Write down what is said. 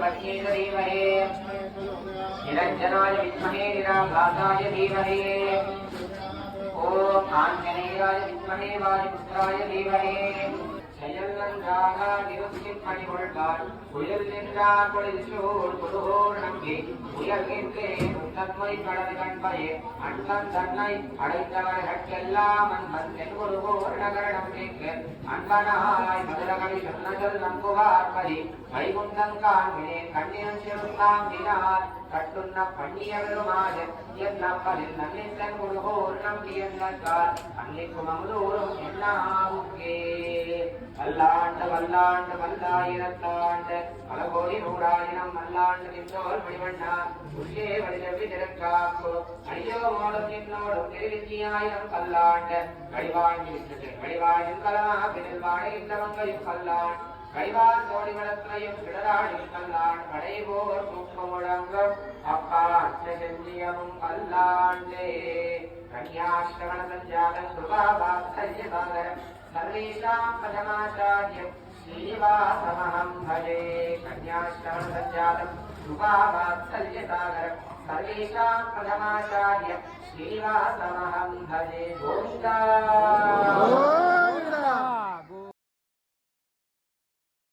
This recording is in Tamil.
लक्ष्मी धीमहि निरंजनाय विद्महे निराभासाय धीमहि ओम आंजनेयाय विद्महे वायुपुत्राय धीमहि செயல்நன்றாக நிறுத்தின் பணிகொள்வார் புயல் நின்றார் பொழில்சூழ் புதுகோர் நம்பி உயர்கின்றேன் தன்மை கடல் கண்பயே அன்பன் தன்னை அடைந்தவர்கெல்லாம் அன்பன் தென்குருகோர் நகர் நம்பிக்கு அன்பனாய் மதுரகவி சொன்னதல் நம்புவார் பரி வைகுந்தம் காண்பினே கண்ணினம் சிறுத்தாம்பினார் கட்டுண்ண பண்ணியவருமாறு என்னப்பலில் நன்னித்தன் குருகோர் நம்பியந்தார் அன்னிக்கும் அமுதோறும் என்னாவுக்கே வல்லாண்டு வல்லாண்டு வல்லாயிரத்தாண்டு பல கோடி நூறாயிரம் வல்லாண்டு நின்றோர் மணிவண்ணா உள்ளே வழிதவி திறக்காப்பு ஐயோ மோடும் என்னோடும் திருவிஞ்சியாயிரம் பல்லாண்டு கழிவாங்கி விட்டு கழிவாயின் கலமா பிரில் வாழையின்றவங்கையும் பல்லாண்டு கைவார் கோடி வளத்தையும் கிடராடி கல்லான் கடைபோர் தூக்க முழங்கும் அப்பா செஞ்சியமும் பல்லாண்டே கன்யாஸ்ரவண சஞ்சாதம் கிருபாபாத்தல்யசாகரம் सर्वेषां प्रथमाचार्यं श्रीनिवासमहं भजे कन्याश्रवणसञ्जातं कृपावात्सल्यसागरं सर्वेषां प्रथमाचार्यं श्रीनिवासमहं भजे गोविन्दा